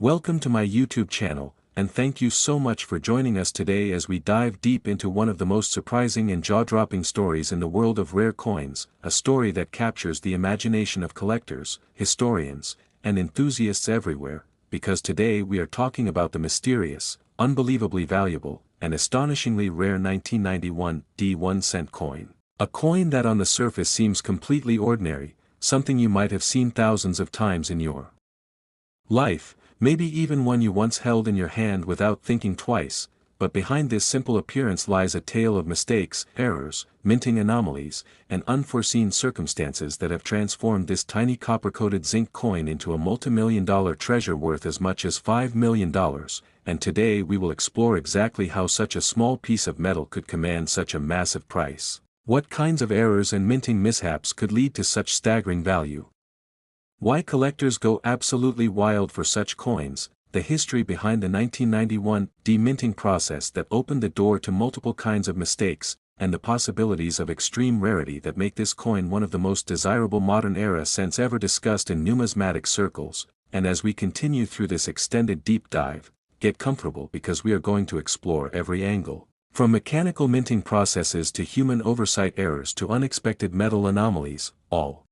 Welcome to my YouTube channel, and thank you so much for joining us today as we dive deep into one of the most surprising and jaw-dropping stories in the world of rare coins, a story that captures the imagination of collectors, historians, and enthusiasts everywhere, because today we are talking about the mysterious, unbelievably valuable, and astonishingly rare 1991 D1 cent coin. A coin that on the surface seems completely ordinary, something you might have seen thousands of times in your life, maybe even one you once held in your hand without thinking twice, but behind this simple appearance lies a tale of mistakes, errors, minting anomalies, and unforeseen circumstances that have transformed this tiny copper-coated zinc coin into a multi-million-dollar treasure worth as much as $5 million, and today we will explore exactly how such a small piece of metal could command such a massive price. What kinds of errors and minting mishaps could lead to such staggering value? Why collectors go absolutely wild for such coins, the history behind the 1991 de-minting process that opened the door to multiple kinds of mistakes, and the possibilities of extreme rarity that make this coin one of the most desirable modern-era cents ever discussed in numismatic circles. And as we continue through this extended deep dive, get comfortable because we are going to explore every angle. From mechanical minting processes to human oversight errors to unexpected metal anomalies, all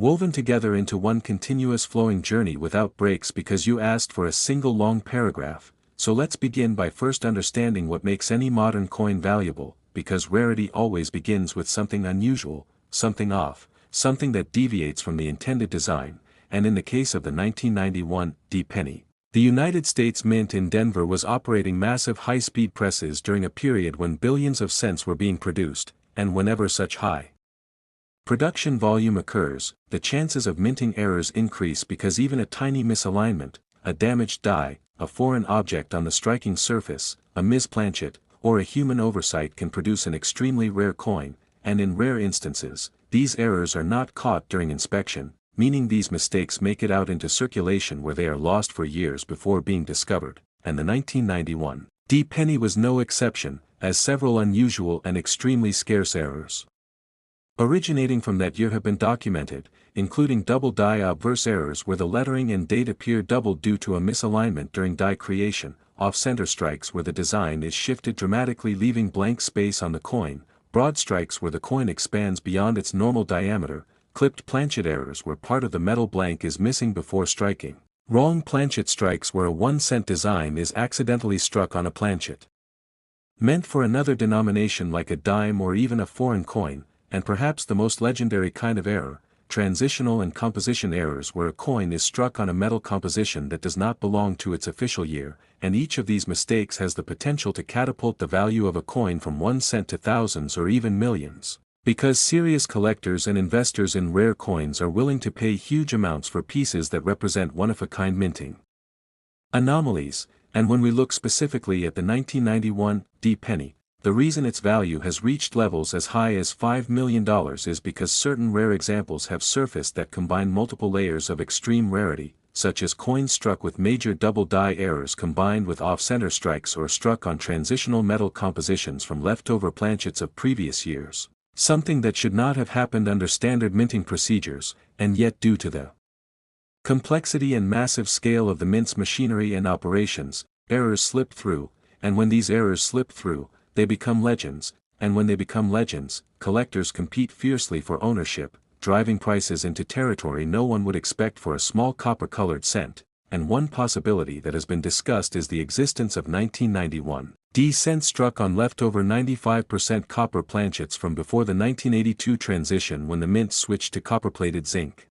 woven together into one continuous flowing journey without breaks because you asked for a single long paragraph. So let's begin by first understanding what makes any modern coin valuable, because rarity always begins with something unusual, something off, something that deviates from the intended design, and in the case of the 1991 penny, the United States Mint in Denver was operating massive high-speed presses during a period when billions of cents were being produced, and whenever such high production volume occurs, the chances of minting errors increase because even a tiny misalignment, a damaged die, a foreign object on the striking surface, a misplanchet, or a human oversight can produce an extremely rare coin, and in rare instances, these errors are not caught during inspection, meaning these mistakes make it out into circulation where they are lost for years before being discovered, and the 1991 penny was no exception, as several unusual and extremely scarce errors originating from that year have been documented, including double die obverse errors where the lettering and date appear doubled due to a misalignment during die creation, off-center strikes where the design is shifted dramatically leaving blank space on the coin, broad strikes where the coin expands beyond its normal diameter, clipped planchet errors where part of the metal blank is missing before striking, wrong planchet strikes where a 1-cent design is accidentally struck on a planchet meant for another denomination like a dime or even a foreign coin, and perhaps the most legendary kind of error, transitional and composition errors where a coin is struck on a metal composition that does not belong to its official year, and each of these mistakes has the potential to catapult the value of a coin from 1 cent to thousands or even millions. Because serious collectors and investors in rare coins are willing to pay huge amounts for pieces that represent one-of-a-kind minting anomalies, and when we look specifically at the 1991 penny, the reason its value has reached levels as high as $5 million is because certain rare examples have surfaced that combine multiple layers of extreme rarity, such as coins struck with major double die errors combined with off-center strikes or struck on transitional metal compositions from leftover planchets of previous years, something that should not have happened under standard minting procedures, and yet due to the complexity and massive scale of the mint's machinery and operations, errors slip through, and when these errors slip through, they become legends, and when they become legends, collectors compete fiercely for ownership, driving prices into territory no one would expect for a small copper-colored cent, and one possibility that has been discussed is the existence of 1991 cents struck on leftover 95% copper planchets from before the 1982 transition when the mint switched to copper-plated zinc.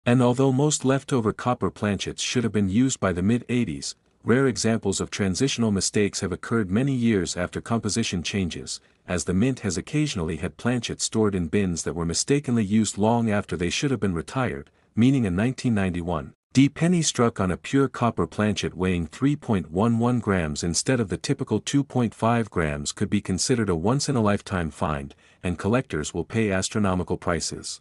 And although most leftover copper planchets should have been used by the mid-80s, rare examples of transitional mistakes have occurred many years after composition changes, as the mint has occasionally had planchets stored in bins that were mistakenly used long after they should have been retired, meaning a 1991 penny struck on a pure copper planchet weighing 3.11 grams instead of the typical 2.5 grams could be considered a once-in-a-lifetime find, and collectors will pay astronomical prices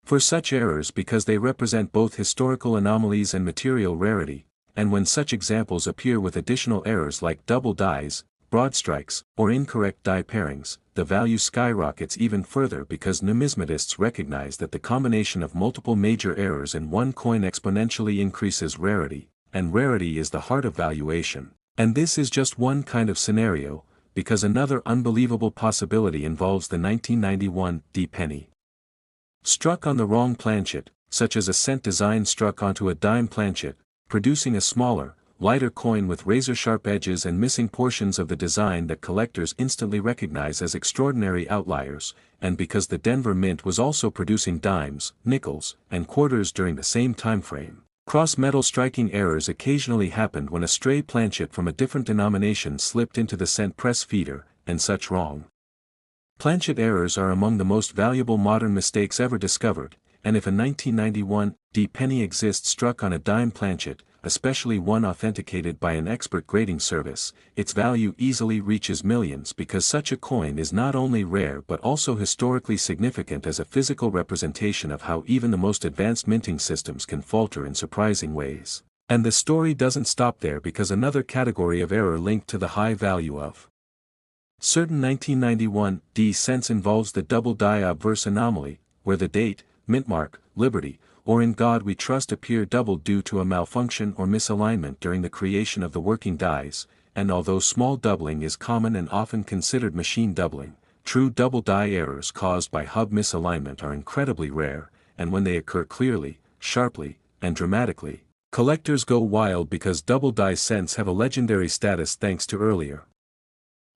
for such errors because they represent both historical anomalies and material rarity. And when such examples appear with additional errors like double dies, broad strikes, or incorrect die pairings, the value skyrockets even further because numismatists recognize that the combination of multiple major errors in one coin exponentially increases rarity, and rarity is the heart of valuation. And this is just one kind of scenario, because another unbelievable possibility involves the 1991 penny. Struck on the wrong planchet, such as a cent design struck onto a dime planchet, producing a smaller, lighter coin with razor-sharp edges and missing portions of the design that collectors instantly recognize as extraordinary outliers, and because the Denver Mint was also producing dimes, nickels, and quarters during the same time frame. Cross-metal striking errors occasionally happened when a stray planchet from a different denomination slipped into the cent press feeder, and such wrong planchet errors are among the most valuable modern mistakes ever discovered, and if a 1991 penny exists struck on a dime planchet, especially one authenticated by an expert grading service, its value easily reaches millions because such a coin is not only rare but also historically significant as a physical representation of how even the most advanced minting systems can falter in surprising ways. And the story doesn't stop there because another category of error linked to the high value of certain 1991 cents involves the double die obverse anomaly, where the date, mint mark, Liberty, or In God We Trust appear doubled due to a malfunction or misalignment during the creation of the working dies, and although small doubling is common and often considered machine doubling, true double die errors caused by hub misalignment are incredibly rare, and when they occur clearly, sharply, and dramatically, collectors go wild because double die cents have a legendary status thanks to earlier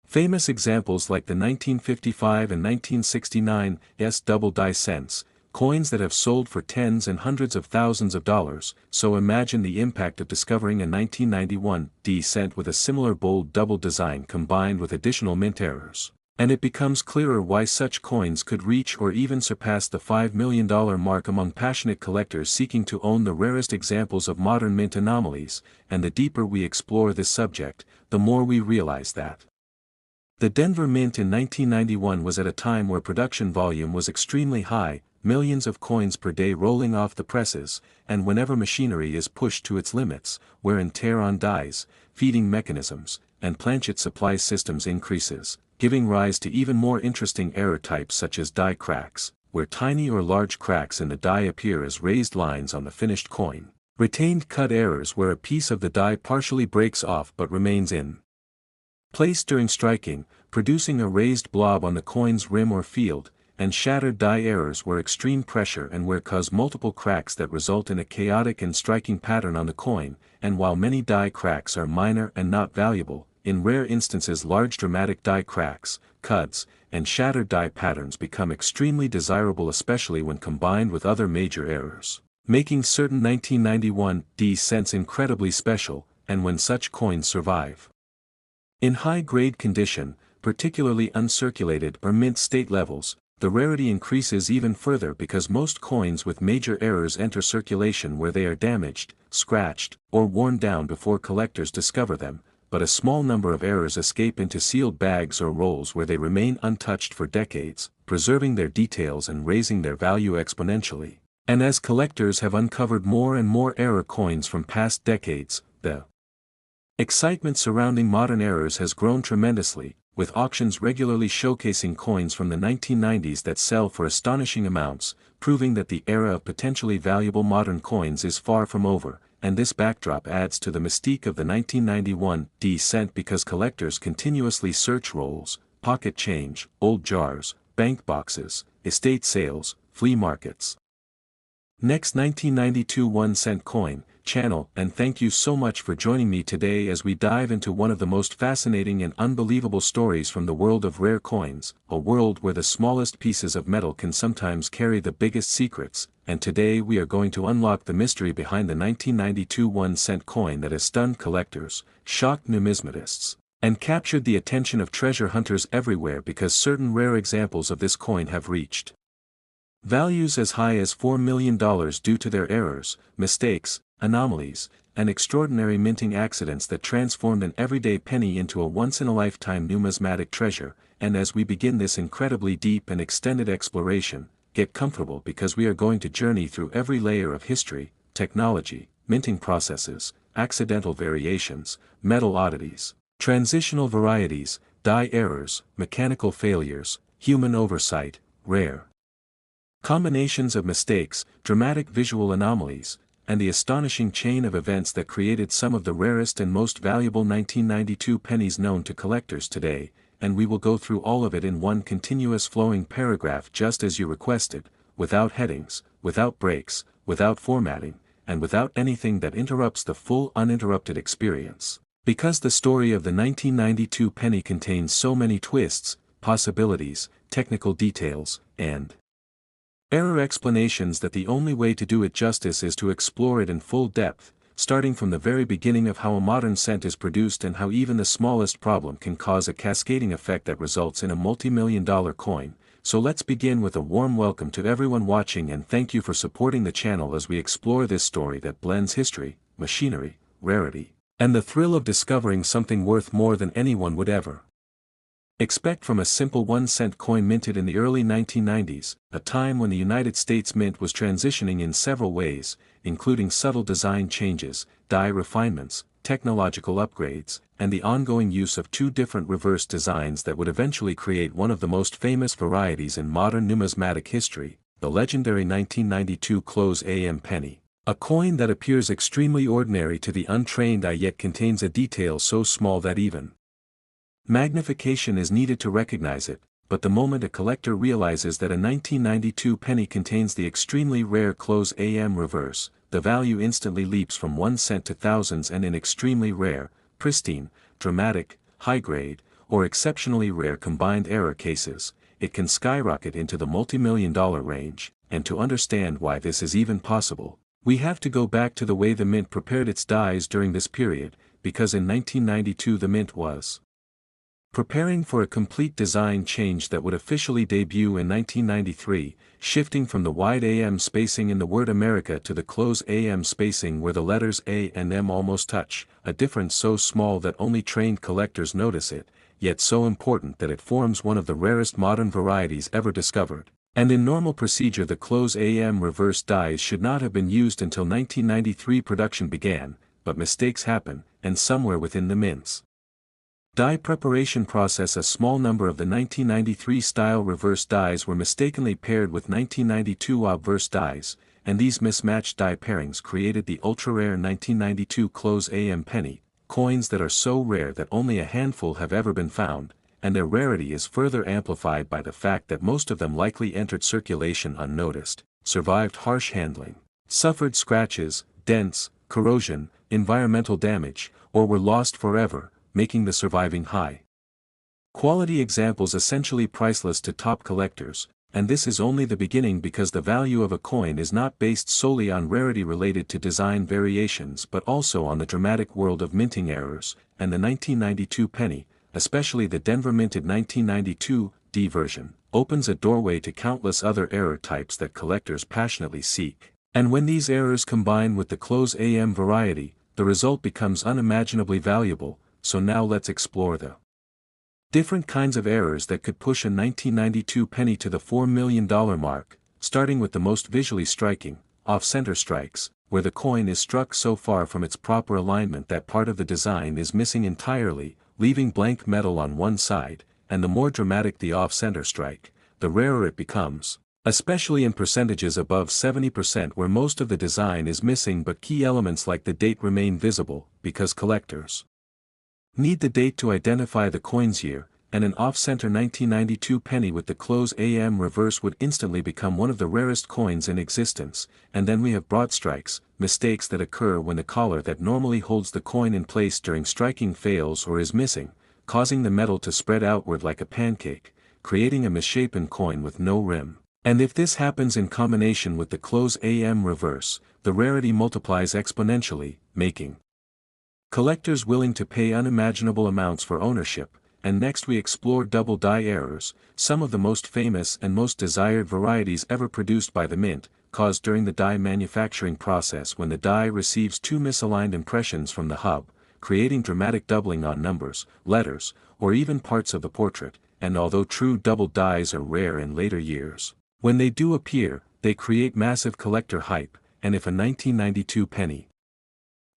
famous examples like the 1955 and 1969 double die cents, coins that have sold for tens and hundreds of thousands of dollars. So imagine the impact of discovering a 1991 cent with a similar bold double design combined with additional mint errors, and it becomes clearer why such coins could reach or even surpass the $5 million mark among passionate collectors seeking to own the rarest examples of modern mint anomalies. And the deeper we explore this subject, the more we realize that the Denver Mint in 1991 was at a time where production volume was extremely high, millions of coins per day rolling off the presses, and whenever machinery is pushed to its limits, wear and tear on dies, feeding mechanisms, and planchet supply systems increases, giving rise to even more interesting error types such as die cracks, where tiny or large cracks in the die appear as raised lines on the finished coin, retained cut errors where a piece of the die partially breaks off but remains in place during striking, producing a raised blob on the coin's rim or field, and shattered die errors where extreme pressure and wear cause multiple cracks that result in a chaotic and striking pattern on the coin. And while many die cracks are minor and not valuable, in rare instances large dramatic die cracks, cuts, and shattered die patterns become extremely desirable, especially when combined with other major errors, making certain 1991 cents incredibly special, and when such coins survive in high-grade condition, particularly uncirculated or mint state levels, the rarity increases even further because most coins with major errors enter circulation where they are damaged, scratched, or worn down before collectors discover them, but a small number of errors escape into sealed bags or rolls where they remain untouched for decades, preserving their details and raising their value exponentially. And as collectors have uncovered more and more error coins from past decades, the excitement surrounding modern errors has grown tremendously, with auctions regularly showcasing coins from the 1990s that sell for astonishing amounts, proving that the era of potentially valuable modern coins is far from over. And this backdrop adds to the mystique of the 1991 cent because collectors continuously search rolls, pocket change, old jars, bank boxes, estate sales, flea markets. Next 1992 1-cent coin channel, and thank you so much for joining me today as we dive into one of the most fascinating and unbelievable stories from the world of rare coins, a world where the smallest pieces of metal can sometimes carry the biggest secrets. And today we are going to unlock the mystery behind the 1992 1-cent coin that has stunned collectors, shocked numismatists, and captured the attention of treasure hunters everywhere because certain rare examples of this coin have reached values as high as $4 million due to their errors, mistakes, anomalies, and extraordinary minting accidents that transformed an everyday penny into a once-in-a-lifetime numismatic treasure. And as we begin this incredibly deep and extended exploration, get comfortable because we are going to journey through every layer of history, technology, minting processes, accidental variations, metal oddities, transitional varieties, die errors, mechanical failures, human oversight, rare combinations of mistakes, dramatic visual anomalies, and the astonishing chain of events that created some of the rarest and most valuable 1992 pennies known to collectors today, and we will go through all of it in one continuous flowing paragraph just as you requested, without headings, without breaks, without formatting, and without anything that interrupts the full uninterrupted experience. Because the story of the 1992 penny contains so many twists, possibilities, technical details, and error explanations that the only way to do it justice is to explore it in full depth, starting from the very beginning of how a modern cent is produced and how even the smallest problem can cause a cascading effect that results in a multi-million-dollar coin. So let's begin with a warm welcome to everyone watching and thank you for supporting the channel as we explore this story that blends history, machinery, rarity, and the thrill of discovering something worth more than anyone would ever expect from a simple 1-cent coin minted in the early 1990s, a time when the United States Mint was transitioning in several ways, including subtle design changes, die refinements, technological upgrades, and the ongoing use of two different reverse designs that would eventually create one of the most famous varieties in modern numismatic history, the legendary 1992 close AM penny. A coin that appears extremely ordinary to the untrained eye yet contains a detail so small that even magnification is needed to recognize it, but the moment a collector realizes that a 1992 penny contains the extremely rare close AM reverse, the value instantly leaps from 1 cent to thousands, and in extremely rare, pristine, dramatic, high-grade, or exceptionally rare combined error cases, it can skyrocket into the multi-million-dollar range. And to understand why this is even possible, we have to go back to the way the mint prepared its dies during this period, because in 1992 the mint was preparing for a complete design change that would officially debut in 1993, shifting from the wide AM spacing in the word America to the close AM spacing where the letters A and M almost touch, a difference so small that only trained collectors notice it, yet so important that it forms one of the rarest modern varieties ever discovered. And in normal procedure the close AM reverse dies should not have been used until 1993 production began, but mistakes happen, and somewhere within the mint's die preparation process a small number of the 1993 style reverse dies were mistakenly paired with 1992 obverse dies, and these mismatched die pairings created the ultra-rare 1992 close AM penny, coins that are so rare that only a handful have ever been found, and their rarity is further amplified by the fact that most of them likely entered circulation unnoticed, survived harsh handling, suffered scratches, dents, corrosion, environmental damage, or were lost forever, making the surviving high-quality examples essentially priceless to top collectors, and this is only the beginning because the value of a coin is not based solely on rarity related to design variations but also on the dramatic world of minting errors, and the 1992 penny, especially the Denver minted 1992 D version, opens a doorway to countless other error types that collectors passionately seek. And when these errors combine with the close AM variety, the result becomes unimaginably valuable. So now let's explore the different kinds of errors that could push a 1992 penny to the $4 million mark, starting with the most visually striking, off-center strikes, where the coin is struck so far from its proper alignment that part of the design is missing entirely, leaving blank metal on one side, and the more dramatic the off-center strike, the rarer it becomes, especially in percentages above 70% where most of the design is missing but key elements like the date remain visible, because collectors need the date to identify the coin's year, and an off-center 1992 penny with the close AM reverse would instantly become one of the rarest coins in existence. And then we have broad strikes, mistakes that occur when the collar that normally holds the coin in place during striking fails or is missing, causing the metal to spread outward like a pancake, creating a misshapen coin with no rim. And if this happens in combination with the close AM reverse, the rarity multiplies exponentially, making collectors willing to pay unimaginable amounts for ownership. And next we explore double die errors, some of the most famous and most desired varieties ever produced by the mint, caused during the die manufacturing process when the die receives two misaligned impressions from the hub, creating dramatic doubling on numbers, letters, or even parts of the portrait. And although true double dies are rare in later years, when they do appear, they create massive collector hype. And if a 1992 penny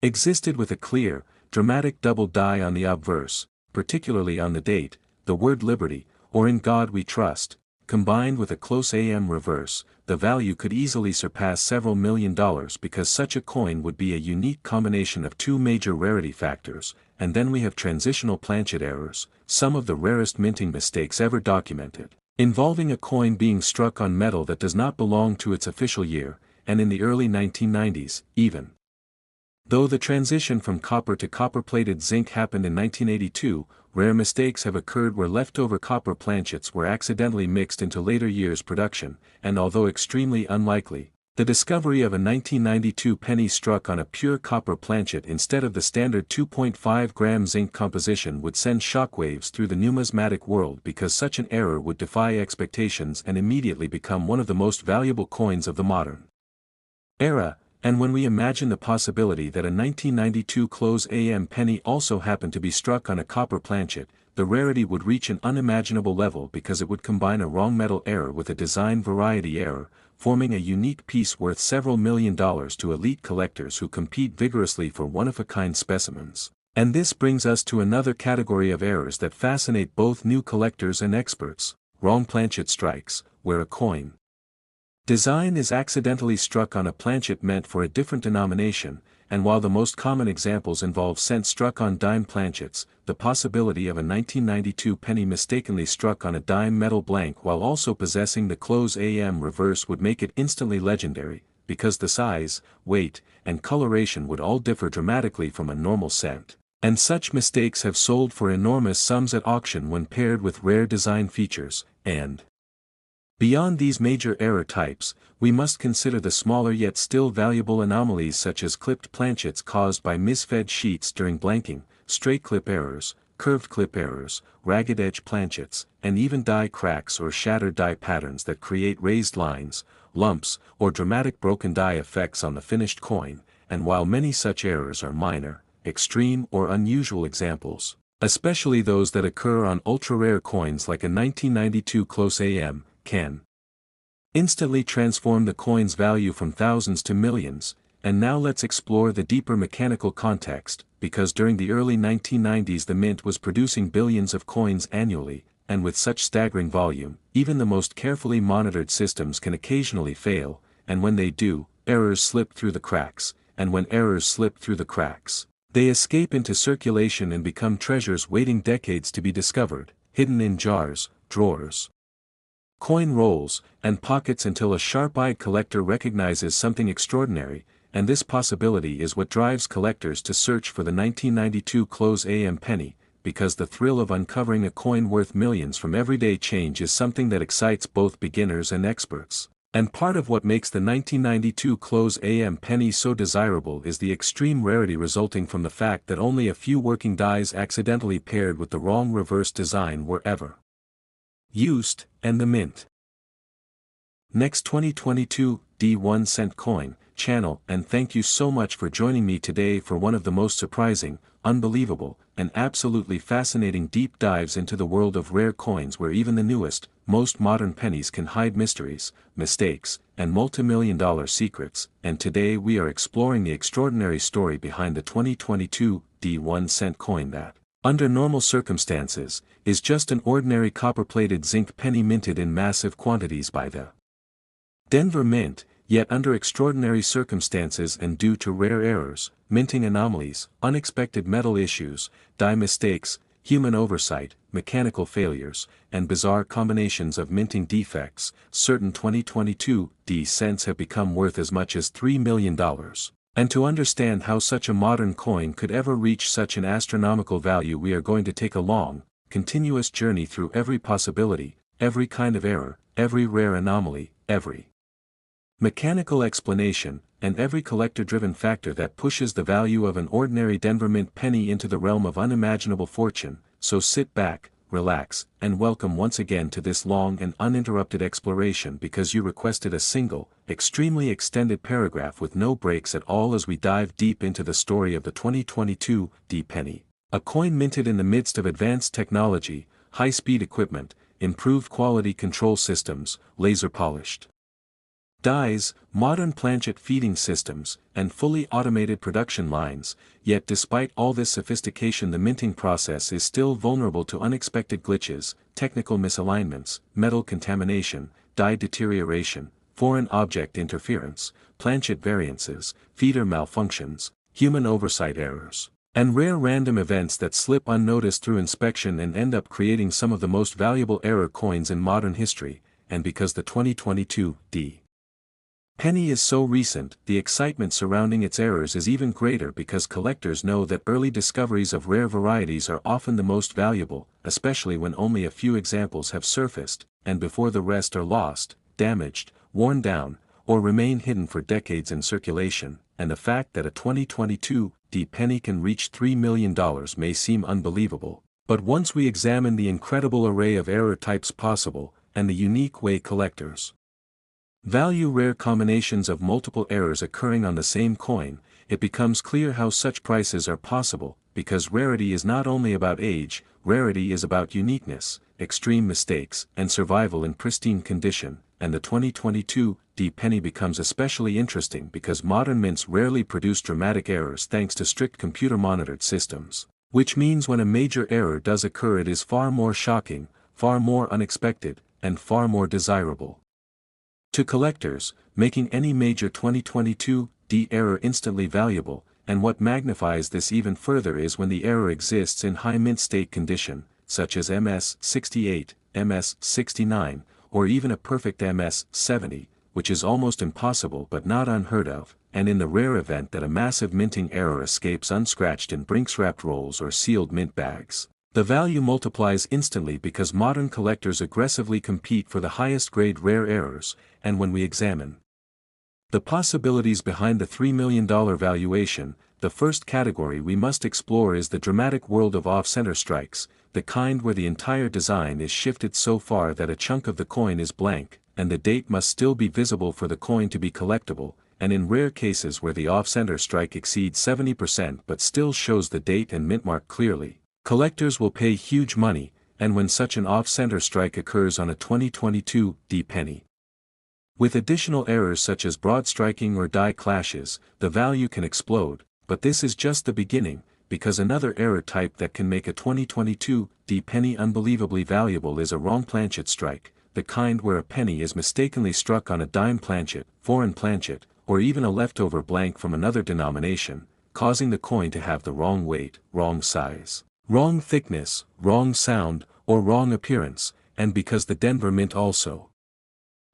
existed with a clear, dramatic double die on the obverse, particularly on the date, the word liberty, or in God we trust, combined with a close AM reverse, the value could easily surpass several $1,000,000 because such a coin would be a unique combination of two major rarity factors. And then we have transitional planchet errors, some of the rarest minting mistakes ever documented, involving a coin being struck on metal that does not belong to its official year, and in the early 1990s, even. Though the transition from copper to copper-plated zinc happened in 1982, rare mistakes have occurred where leftover copper planchets were accidentally mixed into later years' production, and although extremely unlikely, the discovery of a 1992 penny struck on a pure copper planchet instead of the standard 2.5-gram zinc composition would send shockwaves through the numismatic world because such an error would defy expectations and immediately become one of the most valuable coins of the modern era. And when we imagine the possibility that a 1992 close AM penny also happened to be struck on a copper planchet, the rarity would reach an unimaginable level because it would combine a wrong metal error with a design variety error, forming a unique piece worth several $1,000,000 to elite collectors who compete vigorously for one-of-a-kind specimens. And this brings us to another category of errors that fascinate both new collectors and experts: wrong planchet strikes, where a coin design is accidentally struck on a planchet meant for a different denomination, and while the most common examples involve cents struck on dime planchets, the possibility of a 1992 penny mistakenly struck on a dime metal blank while also possessing the close AM reverse would make it instantly legendary, because the size, weight, and coloration would all differ dramatically from a normal cent. And such mistakes have sold for enormous sums at auction when paired with rare design features, and beyond these major error types, we must consider the smaller yet still valuable anomalies such as clipped planchets caused by misfed sheets during blanking, straight clip errors, curved clip errors, ragged edge planchets, and even die cracks or shattered die patterns that create raised lines, lumps, or dramatic broken die effects on the finished coin. And while many such errors are minor, extreme or unusual examples, especially those that occur on ultra-rare coins like a 1992 close AM, can instantly transform the coin's value from thousands to millions. And now let's explore the deeper mechanical context, because during the early 1990s the mint was producing billions of coins annually, and with such staggering volume, even the most carefully monitored systems can occasionally fail, and when they do, errors slip through the cracks, and when errors slip through the cracks, they escape into circulation and become treasures waiting decades to be discovered, hidden in jars, drawers, coin rolls, and pockets until a sharp-eyed collector recognizes something extraordinary. And this possibility is what drives collectors to search for the 1992 close AM penny, because the thrill of uncovering a coin worth millions from everyday change is something that excites both beginners and experts. And part of what makes the 1992 close AM penny so desirable is the extreme rarity resulting from the fact that only a few working dies accidentally paired with the wrong reverse design were ever used, and the mint. Next 2022 D1 cent coin channel, and thank you so much for joining me today for one of the most surprising, unbelievable, and absolutely fascinating deep dives into the world of rare coins where even the newest, most modern pennies can hide mysteries, mistakes, and multi-million-dollar secrets. And today we are exploring the extraordinary story behind the 2022 D1 cent coin that, under normal circumstances, is just an ordinary copper-plated zinc penny minted in massive quantities by the Denver Mint, yet under extraordinary circumstances and due to rare errors, minting anomalies, unexpected metal issues, die mistakes, human oversight, mechanical failures, and bizarre combinations of minting defects, certain 2022 D cents have become worth as much as $3 million. And to understand how such a modern coin could ever reach such an astronomical value, we are going to take a long, continuous journey through every possibility, every kind of error, every rare anomaly, every mechanical explanation, and every collector-driven factor that pushes the value of an ordinary Denver Mint penny into the realm of unimaginable fortune. So sit back, relax, and welcome once again to this long and uninterrupted exploration, because you requested a single, extremely extended paragraph with no breaks at all as we dive deep into the story of the 2022 D penny, a coin minted in the midst of advanced technology, high-speed equipment, improved quality control systems, laser-polished Dies, modern planchet feeding systems, and fully automated production lines, yet despite all this sophistication the minting process is still vulnerable to unexpected glitches, technical misalignments, metal contamination, die deterioration, foreign object interference, planchet variances, feeder malfunctions, human oversight errors, and rare random events that slip unnoticed through inspection and end up creating some of the most valuable error coins in modern history. And because the 2022 penny is so recent, the excitement surrounding its errors is even greater because collectors know that early discoveries of rare varieties are often the most valuable, especially when only a few examples have surfaced, and before the rest are lost, damaged, worn down, or remain hidden for decades in circulation. And the fact that a 2022 penny can reach $3 million may seem unbelievable, but once we examine the incredible array of error types possible, and the unique way collectors value rare combinations of multiple errors occurring on the same coin, it becomes clear how such prices are possible, because rarity is not only about age, rarity is about uniqueness, extreme mistakes, and survival in pristine condition, and the 2022 penny becomes especially interesting because modern mints rarely produce dramatic errors thanks to strict computer-monitored systems, which means when a major error does occur it is far more shocking, far more unexpected, and far more desirable. To collectors, making any major 2022 error instantly valuable, and what magnifies this even further is when the error exists in high mint state condition, such as MS68, MS69, or even a perfect MS70, which is almost impossible but not unheard of, and in the rare event that a massive minting error escapes unscratched in Brinks-wrapped rolls or sealed mint bags. The value multiplies instantly because modern collectors aggressively compete for the highest grade rare errors, and when we examine the possibilities behind the $3 million valuation, the first category we must explore is the dramatic world of off-center strikes, the kind where the entire design is shifted so far that a chunk of the coin is blank, and the date must still be visible for the coin to be collectible, and in rare cases where the off-center strike exceeds 70% but still shows the date and mint mark clearly. Collectors will pay huge money, and when such an off-center strike occurs on a 2022 penny with additional errors such as broad striking or die clashes, the value can explode, but this is just the beginning, because another error type that can make a 2022 penny unbelievably valuable is a wrong planchet strike, the kind where a penny is mistakenly struck on a dime planchet, foreign planchet, or even a leftover blank from another denomination, causing the coin to have the wrong weight, wrong size, wrong thickness, wrong sound, or wrong appearance, and because the Denver Mint also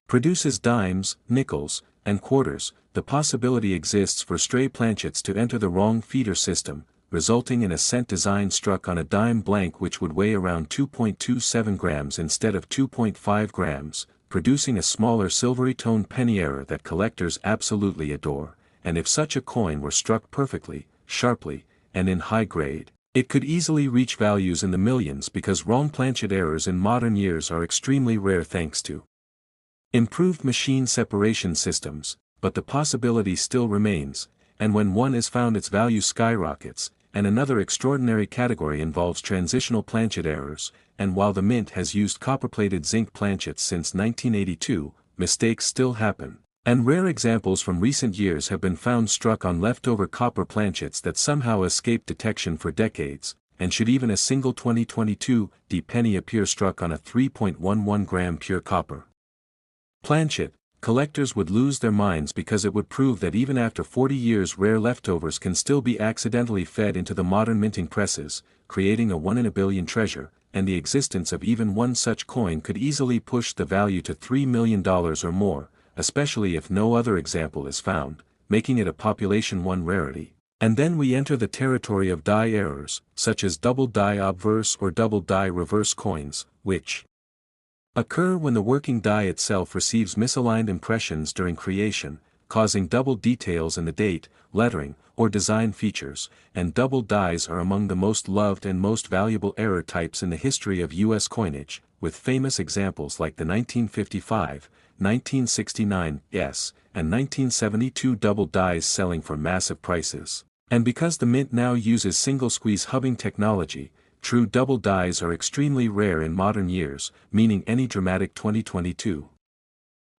produces dimes, nickels, and quarters, the possibility exists for stray planchets to enter the wrong feeder system, resulting in a cent design struck on a dime blank which would weigh around 2.27 grams instead of 2.5 grams, producing a smaller silvery toned penny error that collectors absolutely adore, and if such a coin were struck perfectly, sharply, and in high grade, it could easily reach values in the millions because wrong planchet errors in modern years are extremely rare thanks to improved machine separation systems, but the possibility still remains, and when one is found its value skyrockets, and another extraordinary category involves transitional planchet errors, and while the mint has used copper-plated zinc planchets since 1982, mistakes still happen, and rare examples from recent years have been found struck on leftover copper planchets that somehow escaped detection for decades, and should even a single 2022 penny appear struck on a 3.11 gram pure copper planchet, collectors would lose their minds because it would prove that even after 40 years rare leftovers can still be accidentally fed into the modern minting presses, creating a 1 in a billion treasure, and the existence of even one such coin could easily push the value to $3 million or more, especially if no other example is found, making it a population 1 rarity. And then we enter the territory of die errors, such as double die obverse or double die reverse coins, which occur when the working die itself receives misaligned impressions during creation, causing double details in the date, lettering, or design features, and double dies are among the most loved and most valuable error types in the history of U.S. coinage, with famous examples like the 1955, 1969 S, and 1972 double dies selling for massive prices. And because the mint now uses single-squeeze hubbing technology, true double dies are extremely rare in modern years, meaning any dramatic 2022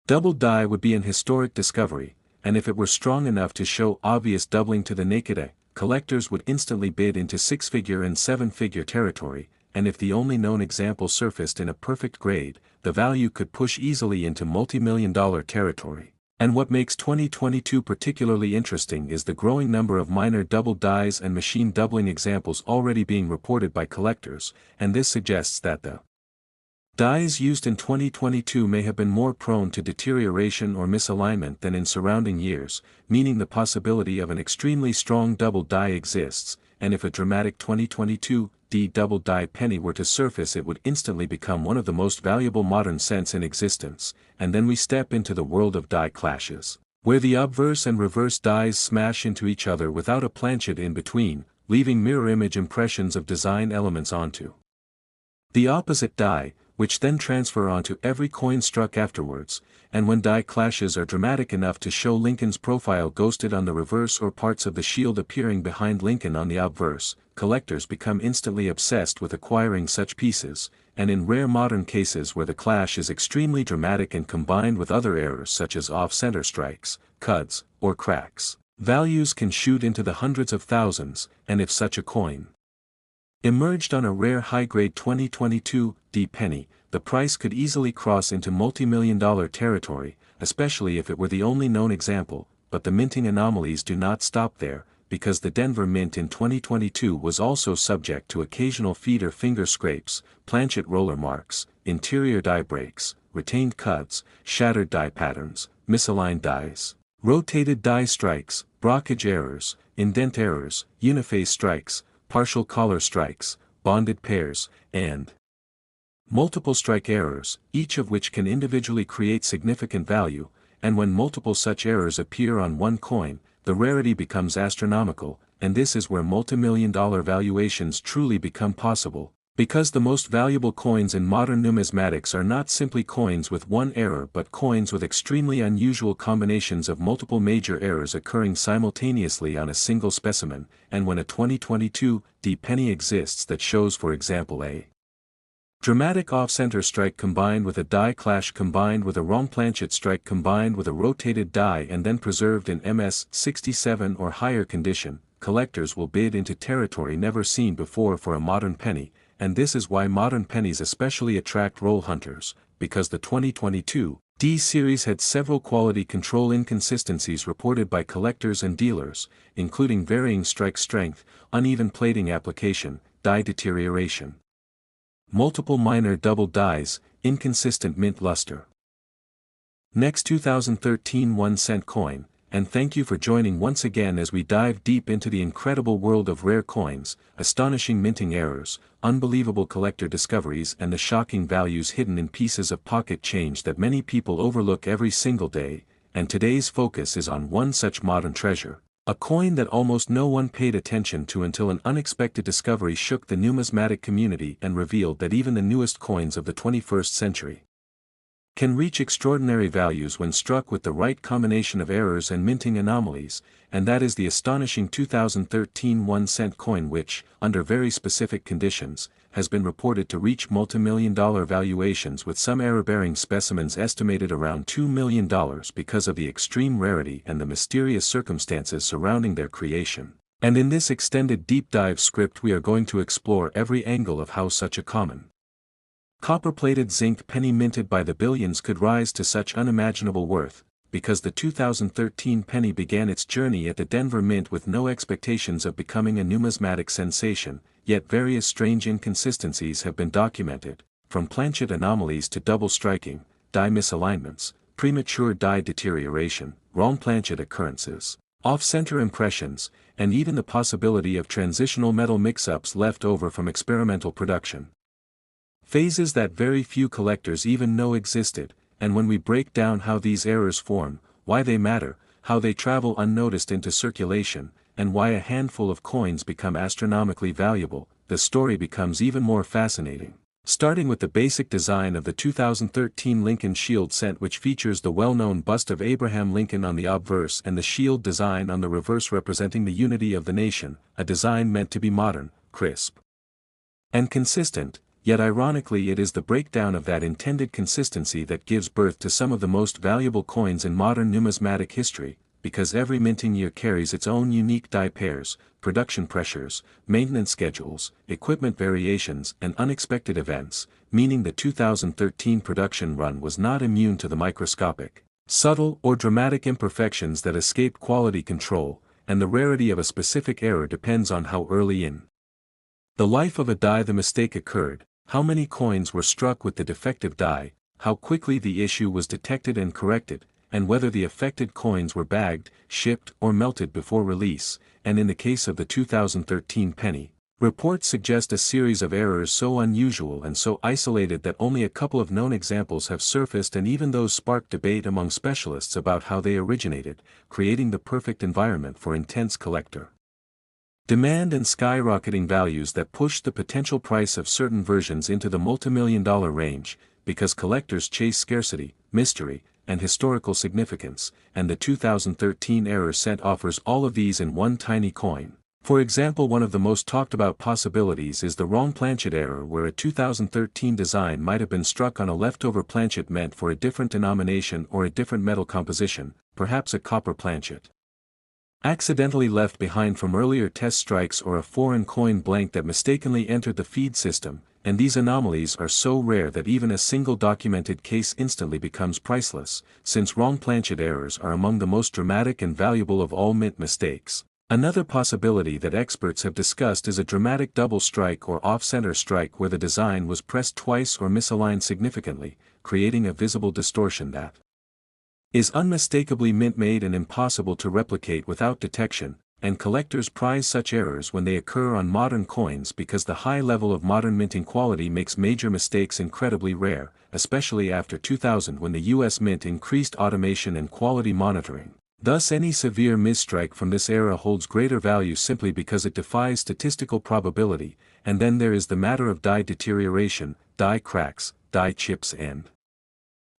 Double die would be an historic discovery, and if it were strong enough to show obvious doubling to the naked eye, collectors would instantly bid into six-figure and seven-figure territory, and if the only known example surfaced in a perfect grade, the value could push easily into multi-million-dollar territory. And what makes 2022 particularly interesting is the growing number of minor double dies and machine doubling examples already being reported by collectors, and this suggests that the dies used in 2022 may have been more prone to deterioration or misalignment than in surrounding years, meaning the possibility of an extremely strong double die exists, and if a dramatic 2022 D double die penny were to surface, it would instantly become one of the most valuable modern cents in existence. And then we step into the world of die clashes, where the obverse and reverse dies smash into each other without a planchet in between, leaving mirror image impressions of design elements onto the opposite die, which then transfer onto every coin struck afterwards, and when die clashes are dramatic enough to show Lincoln's profile ghosted on the reverse or parts of the shield appearing behind Lincoln on the obverse, collectors become instantly obsessed with acquiring such pieces, and in rare modern cases where the clash is extremely dramatic and combined with other errors such as off-center strikes, cuts, or cracks, values can shoot into the hundreds of thousands, and if such a coin emerged on a rare high-grade 2022 D penny, the price could easily cross into multi-million-dollar territory, especially if it were the only known example, but the minting anomalies do not stop there, because the Denver Mint in 2022 was also subject to occasional feet or finger scrapes, planchet roller marks, interior die breaks, retained cuts, shattered die patterns, misaligned dies, rotated die strikes, blockage errors, indent errors, uniphase strikes, partial collar strikes, bonded pairs, and multiple strike errors, each of which can individually create significant value, and when multiple such errors appear on one coin, the rarity becomes astronomical, and this is where multimillion-dollar valuations truly become possible, because the most valuable coins in modern numismatics are not simply coins with one error but coins with extremely unusual combinations of multiple major errors occurring simultaneously on a single specimen, and when a 2022 D penny exists that shows, for example, a dramatic off-center strike combined with a die clash combined with a wrong planchet strike combined with a rotated die and then preserved in MS-67 or higher condition, collectors will bid into territory never seen before for a modern penny, and this is why modern pennies especially attract roll hunters, because the 2022 D series had several quality control inconsistencies reported by collectors and dealers, including varying strike strength, uneven plating application, die deterioration, multiple minor double dies, inconsistent mint luster. Next 2013 1-cent coin, and thank you for joining once again as we dive deep into the incredible world of rare coins, astonishing minting errors, unbelievable collector discoveries and the shocking values hidden in pieces of pocket change that many people overlook every single day, and today's focus is on one such modern treasure, a coin that almost no one paid attention to until an unexpected discovery shook the numismatic community and revealed that even the newest coins of the 21st century can reach extraordinary values when struck with the right combination of errors and minting anomalies, and that is the astonishing 2013 1-cent coin which, under very specific conditions, has been reported to reach multimillion-dollar valuations with some error-bearing specimens estimated around $2 million because of the extreme rarity and the mysterious circumstances surrounding their creation. And in this extended deep dive script we are going to explore every angle of how such a common copper-plated zinc penny minted by the billions could rise to such unimaginable worth, because the 2013 penny began its journey at the Denver Mint with no expectations of becoming a numismatic sensation, yet various strange inconsistencies have been documented, from planchet anomalies to double striking, die misalignments, premature die deterioration, wrong planchet occurrences, off-center impressions, and even the possibility of transitional metal mix-ups left over from experimental production. Phases that very few collectors even know existed, and when we break down how these errors form, why they matter, how they travel unnoticed into circulation, and why a handful of coins become astronomically valuable, the story becomes even more fascinating. Starting with the basic design of the 2013 Lincoln Shield cent, which features the well-known bust of Abraham Lincoln on the obverse and the shield design on the reverse representing the unity of the nation, a design meant to be modern, crisp, and consistent, Yet ironically it is the breakdown of that intended consistency that gives birth to some of the most valuable coins in modern numismatic history, because every minting year carries its own unique die pairs, production pressures, maintenance schedules, equipment variations and unexpected events, meaning the 2013 production run was not immune to the microscopic, subtle or dramatic imperfections that escape quality control, and the rarity of a specific error depends on how early in the life of a die the mistake occurred, how many coins were struck with the defective die, how quickly the issue was detected and corrected, and whether the affected coins were bagged, shipped or melted before release, and in the case of the 2013 penny, reports suggest a series of errors so unusual and so isolated that only a couple of known examples have surfaced, and even those spark debate among specialists about how they originated, creating the perfect environment for intense collector demand and skyrocketing values that push the potential price of certain versions into the multimillion-dollar range, because collectors chase scarcity, mystery, and historical significance, and the 2013 error set offers all of these in one tiny coin. For example, one of the most talked about possibilities is the wrong planchet error, where a 2013 design might have been struck on a leftover planchet meant for a different denomination or a different metal composition, perhaps a copper planchet accidentally left behind from earlier test strikes, or a foreign coin blank that mistakenly entered the feed system, and these anomalies are so rare that even a single documented case instantly becomes priceless, since wrong planchet errors are among the most dramatic and valuable of all mint mistakes. Another possibility that experts have discussed is a dramatic double strike or off-center strike, where the design was pressed twice or misaligned significantly, creating a visible distortion that is unmistakably mint-made and impossible to replicate without detection, and collectors prize such errors when they occur on modern coins because the high level of modern minting quality makes major mistakes incredibly rare, especially after 2000 when the US Mint increased automation and quality monitoring. Thus any severe misstrike from this era holds greater value simply because it defies statistical probability, and then there is the matter of die deterioration, die cracks, die chips and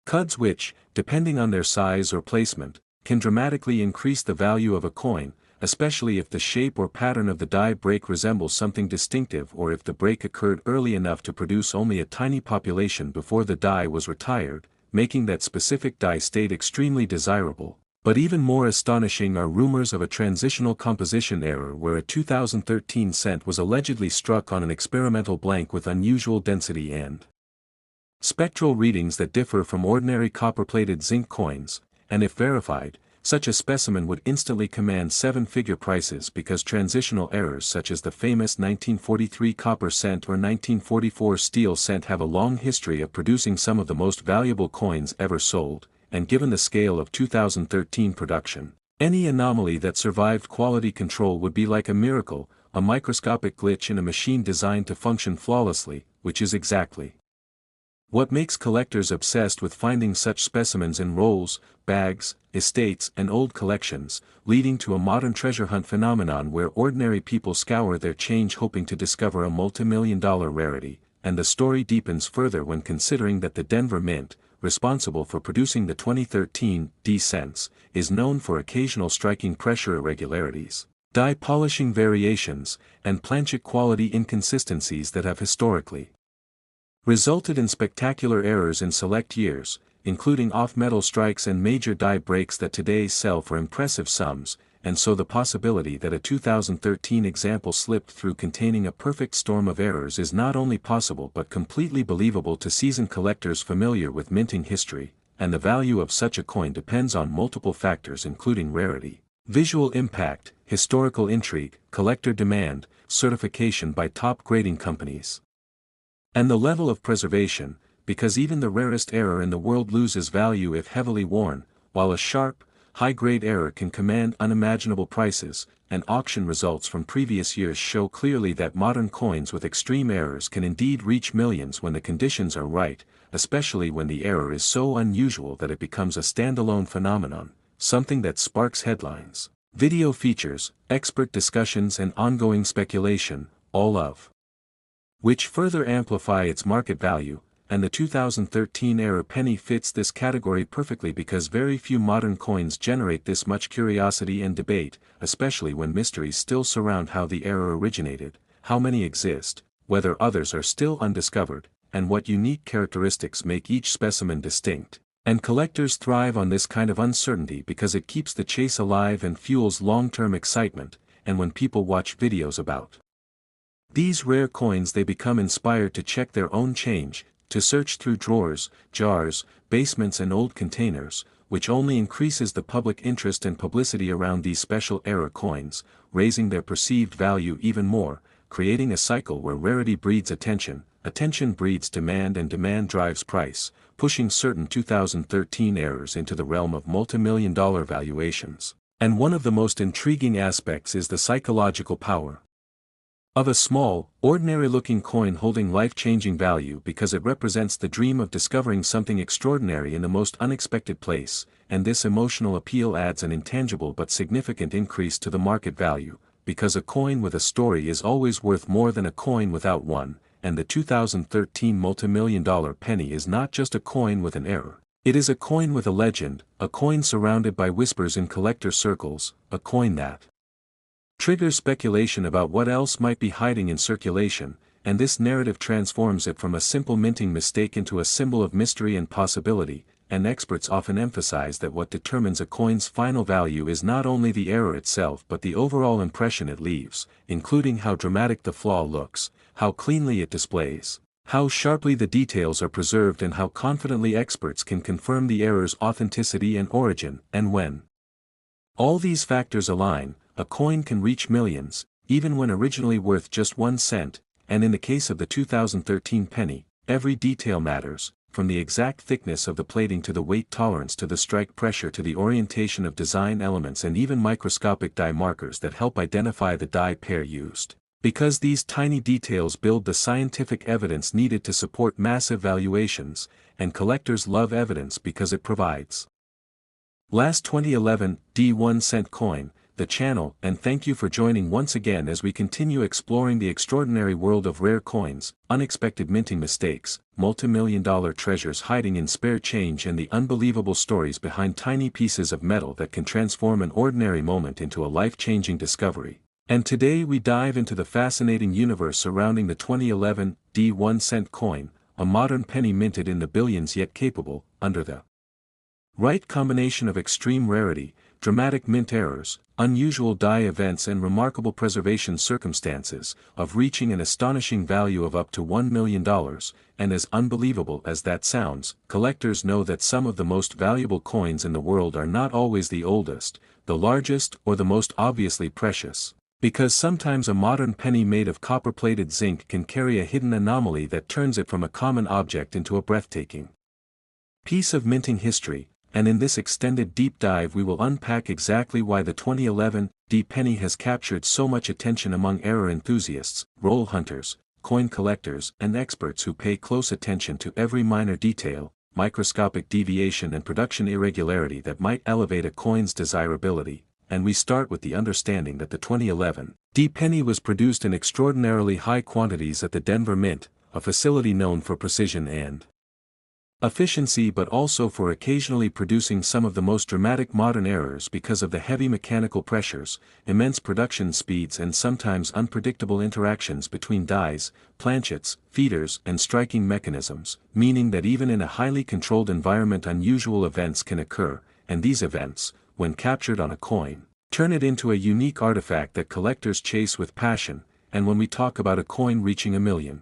cuds which, depending on their size or placement, can dramatically increase the value of a coin, especially if the shape or pattern of the die break resembles something distinctive, or if the break occurred early enough to produce only a tiny population before the die was retired, making that specific die state extremely desirable. But even more astonishing are rumors of a transitional composition error, where a 2013 cent was allegedly struck on an experimental blank with unusual density and spectral readings that differ from ordinary copper-plated zinc coins, and if verified, such a specimen would instantly command seven-figure prices, because transitional errors such as the famous 1943 copper cent or 1944 steel cent have a long history of producing some of the most valuable coins ever sold, and given the scale of 2013 production, any anomaly that survived quality control would be like a miracle, a microscopic glitch in a machine designed to function flawlessly, which is exactly what makes collectors obsessed with finding such specimens in rolls, bags, estates and old collections, leading to a modern treasure hunt phenomenon where ordinary people scour their change hoping to discover a multi-million-dollar rarity, and the story deepens further when considering that the Denver Mint, responsible for producing the 2013 D cents, is known for occasional striking pressure irregularities, die polishing variations, and planchet quality inconsistencies that have historically resulted in spectacular errors in select years, including off-metal strikes and major die breaks that today sell for impressive sums, and so the possibility that a 2013 example slipped through containing a perfect storm of errors is not only possible but completely believable to seasoned collectors familiar with minting history, and the value of such a coin depends on multiple factors including rarity, visual impact, historical intrigue, collector demand, certification by top grading companies, and the level of preservation, because even the rarest error in the world loses value if heavily worn, while a sharp, high-grade error can command unimaginable prices, and auction results from previous years show clearly that modern coins with extreme errors can indeed reach millions when the conditions are right, especially when the error is so unusual that it becomes a standalone phenomenon, something that sparks headlines, video features, expert discussions and ongoing speculation, all of which further amplify its market value, and the 2013 era penny fits this category perfectly because very few modern coins generate this much curiosity and debate, especially when mysteries still surround how the error originated, how many exist, whether others are still undiscovered, and what unique characteristics make each specimen distinct. And collectors thrive on this kind of uncertainty because it keeps the chase alive and fuels long-term excitement, and when people watch videos about these rare coins, they become inspired to check their own change, to search through drawers, jars, basements and old containers, which only increases the public interest and publicity around these special era coins, raising their perceived value even more, creating a cycle where rarity breeds attention, attention breeds demand and demand drives price, pushing certain 2013 errors into the realm of multimillion-dollar valuations. And one of the most intriguing aspects is the psychological power of a small, ordinary-looking coin holding life-changing value because it represents the dream of discovering something extraordinary in the most unexpected place, and this emotional appeal adds an intangible but significant increase to the market value, because a coin with a story is always worth more than a coin without one, and the 2013 multimillion-dollar penny is not just a coin with an error. It is a coin with a legend, a coin surrounded by whispers in collector circles, a coin that triggers speculation about what else might be hiding in circulation, and this narrative transforms it from a simple minting mistake into a symbol of mystery and possibility, and experts often emphasize that what determines a coin's final value is not only the error itself but the overall impression it leaves, including how dramatic the flaw looks, how cleanly it displays, how sharply the details are preserved and how confidently experts can confirm the error's authenticity and origin, and when all these factors align, a coin can reach millions, even when originally worth just 1 cent, and in the case of the 2013 penny, every detail matters, from the exact thickness of the plating to the weight tolerance to the strike pressure to the orientation of design elements and even microscopic die markers that help identify the die pair used. Because these tiny details build the scientific evidence needed to support massive valuations, and collectors love evidence because it provides. Last 2011 D1 cent coin, the channel, and thank you for joining once again as we continue exploring the extraordinary world of rare coins, unexpected minting mistakes, multimillion-dollar treasures hiding in spare change and the unbelievable stories behind tiny pieces of metal that can transform an ordinary moment into a life-changing discovery. And today we dive into the fascinating universe surrounding the 2011 D1 cent coin, a modern penny minted in the billions yet capable, under the right combination of extreme rarity, dramatic mint errors, unusual die events and remarkable preservation circumstances, of reaching an astonishing value of up to $1 million, and as unbelievable as that sounds, collectors know that some of the most valuable coins in the world are not always the oldest, the largest or the most obviously precious. Because sometimes a modern penny made of copper-plated zinc can carry a hidden anomaly that turns it from a common object into a breathtaking piece of minting history, and in this extended deep dive we will unpack exactly why the 2011 D penny has captured so much attention among error enthusiasts, roll hunters, coin collectors and experts who pay close attention to every minor detail, microscopic deviation and production irregularity that might elevate a coin's desirability. And we start with the understanding that the 2011 D penny was produced in extraordinarily high quantities at the Denver Mint, a facility known for precision and efficiency but also for occasionally producing some of the most dramatic modern errors because of the heavy mechanical pressures, immense production speeds and sometimes unpredictable interactions between dies, planchets, feeders and striking mechanisms, meaning that even in a highly controlled environment unusual events can occur, and these events, when captured on a coin, turn it into a unique artifact that collectors chase with passion. And when we talk about a coin reaching $1 million,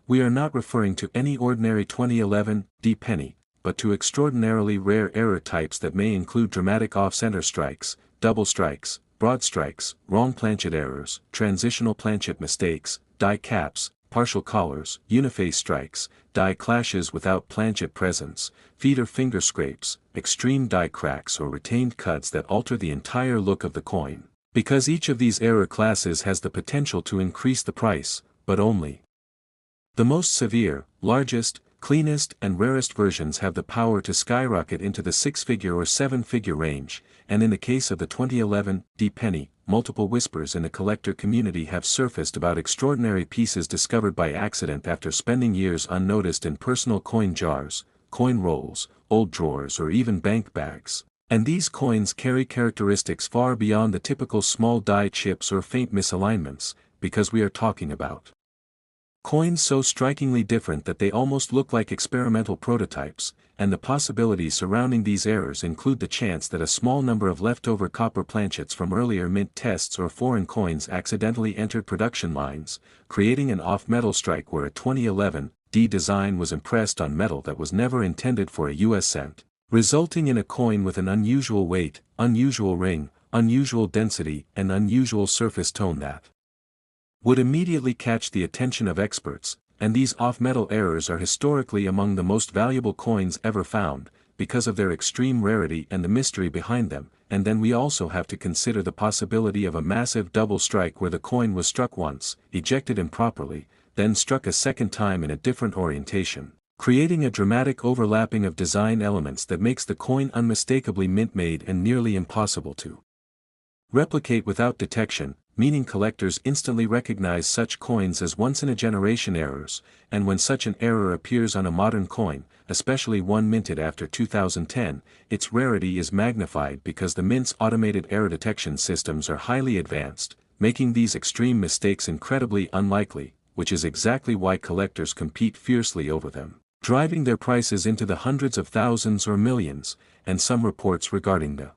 we are not referring to any ordinary 2011 D penny, but to extraordinarily rare error types that may include dramatic off-center strikes, double strikes, broad strikes, wrong planchet errors, transitional planchet mistakes, die caps, partial collars, uniface strikes, die clashes without planchet presence, feeder finger scrapes, extreme die cracks or retained cuts that alter the entire look of the coin. Because each of these error classes has the potential to increase the price, but only the most severe, largest, cleanest and rarest versions have the power to skyrocket into the 6-figure or 7-figure range, and in the case of the 2011 D penny, multiple whispers in the collector community have surfaced about extraordinary pieces discovered by accident after spending years unnoticed in personal coin jars, coin rolls, old drawers or even bank bags. And these coins carry characteristics far beyond the typical small die chips or faint misalignments. because we are talking about coins so strikingly different that they almost look like experimental prototypes, and the possibilities surrounding these errors include the chance that a small number of leftover copper planchets from earlier mint tests or foreign coins accidentally entered production lines, creating an off-metal strike where a 2011 D design was impressed on metal that was never intended for a US cent, resulting in a coin with an unusual weight, unusual ring, unusual density, and unusual surface tone that would immediately catch the attention of experts, and these off-metal errors are historically among the most valuable coins ever found, because of their extreme rarity and the mystery behind them, and then we also have to consider the possibility of a massive double strike where the coin was struck once, ejected improperly, then struck a second time in a different orientation, creating a dramatic overlapping of design elements that makes the coin unmistakably mint-made and nearly impossible to replicate without detection, meaning collectors instantly recognize such coins as once-in-a-generation errors, and when such an error appears on a modern coin, especially one minted after 2010, its rarity is magnified because the mint's automated error detection systems are highly advanced, making these extreme mistakes incredibly unlikely, which is exactly why collectors compete fiercely over them, driving their prices into the hundreds of thousands or millions, and some reports regarding the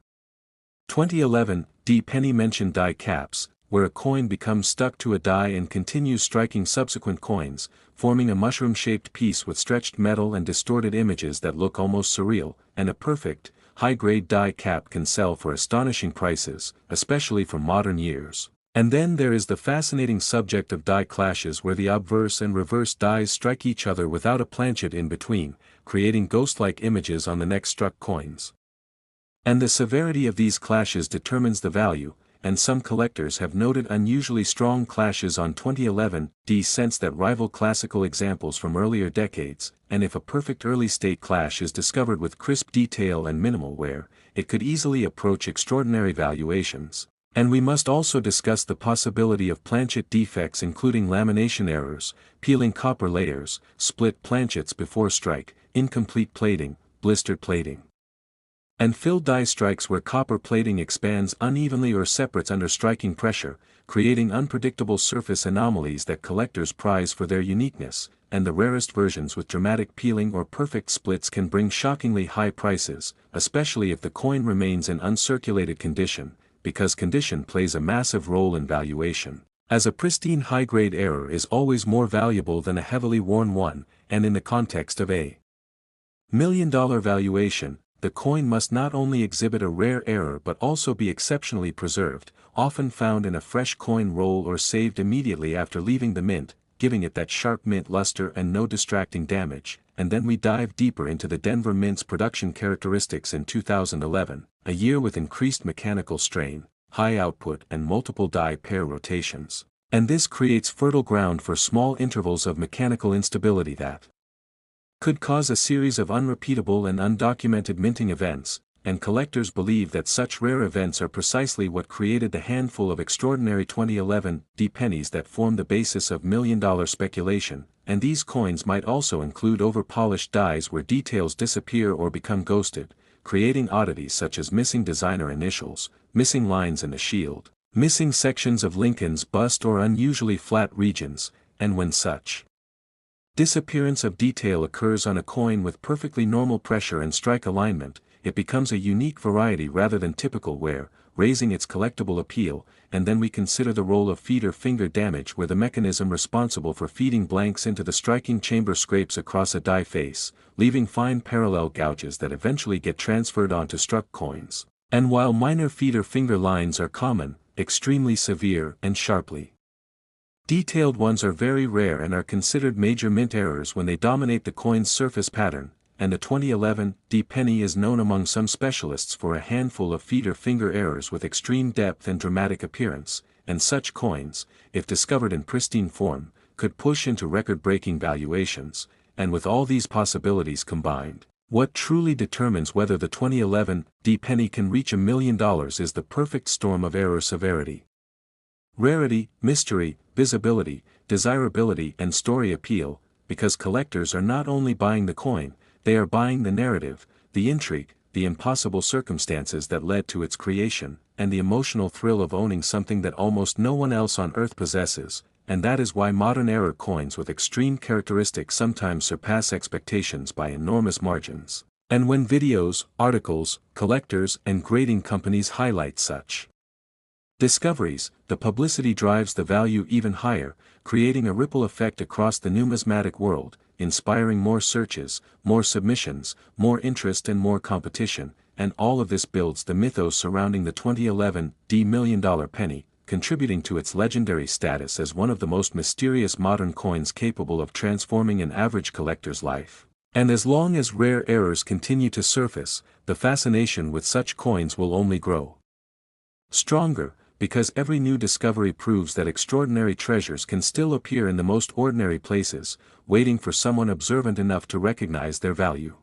2011 D penny mention die caps, where a coin becomes stuck to a die and continues striking subsequent coins, forming a mushroom-shaped piece with stretched metal and distorted images that look almost surreal, and a perfect, high-grade die cap can sell for astonishing prices, especially for modern years. And then there is the fascinating subject of die clashes where the obverse and reverse dies strike each other without a planchet in between, creating ghost-like images on the next struck coins. And the severity of these clashes determines the value, and some collectors have noted unusually strong clashes on 2011 D cents that rival classical examples from earlier decades, and if a perfect early-state clash is discovered with crisp detail and minimal wear, it could easily approach extraordinary valuations. And we must also discuss the possibility of planchet defects including lamination errors, peeling copper layers, split planchets before strike, incomplete plating, blistered plating, and filled die strikes where copper plating expands unevenly or separates under striking pressure, creating unpredictable surface anomalies that collectors prize for their uniqueness, and the rarest versions with dramatic peeling or perfect splits can bring shockingly high prices, especially if the coin remains in uncirculated condition, because condition plays a massive role in valuation, as a pristine high-grade error is always more valuable than a heavily worn one, and in the context of a million-dollar valuation, the coin must not only exhibit a rare error but also be exceptionally preserved, often found in a fresh coin roll or saved immediately after leaving the mint, giving it that sharp mint luster and no distracting damage. And then we dive deeper into the Denver Mint's production characteristics in 2011, a year with increased mechanical strain, high output and multiple die pair rotations. And this creates fertile ground for small intervals of mechanical instability that could cause a series of unrepeatable and undocumented minting events, and collectors believe that such rare events are precisely what created the handful of extraordinary 2011 D pennies that form the basis of million-dollar speculation, and these coins might also include over-polished dies where details disappear or become ghosted, creating oddities such as missing designer initials, missing lines in the shield, missing sections of Lincoln's bust or unusually flat regions, and when such disappearance of detail occurs on a coin with perfectly normal pressure and strike alignment, it becomes a unique variety rather than typical wear, raising its collectible appeal. And then we consider the role of feeder finger damage where the mechanism responsible for feeding blanks into the striking chamber scrapes across a die face, leaving fine parallel gouges that eventually get transferred onto struck coins. And while minor feeder finger lines are common, extremely severe and sharply detailed ones are very rare and are considered major mint errors when they dominate the coin's surface pattern, and the 2011 D penny is known among some specialists for a handful of feeder finger errors with extreme depth and dramatic appearance, and such coins, if discovered in pristine form, could push into record-breaking valuations. And with all these possibilities combined, what truly determines whether the 2011 D penny can reach $1 million is the perfect storm of error severity. Rarity, mystery, visibility, desirability and story appeal, because collectors are not only buying the coin, they are buying the narrative, the intrigue, the impossible circumstances that led to its creation, and the emotional thrill of owning something that almost no one else on Earth possesses, and that is why modern-era coins with extreme characteristics sometimes surpass expectations by enormous margins. And when videos, articles, collectors, and grading companies highlight such discoveries, the publicity drives the value even higher, creating a ripple effect across the numismatic world, inspiring more searches, more submissions, more interest and more competition, and all of this builds the mythos surrounding the 2011 $1 million penny, contributing to its legendary status as one of the most mysterious modern coins capable of transforming an average collector's life. And as long as rare errors continue to surface, the fascination with such coins will only grow stronger, because every new discovery proves that extraordinary treasures can still appear in the most ordinary places, waiting for someone observant enough to recognize their value.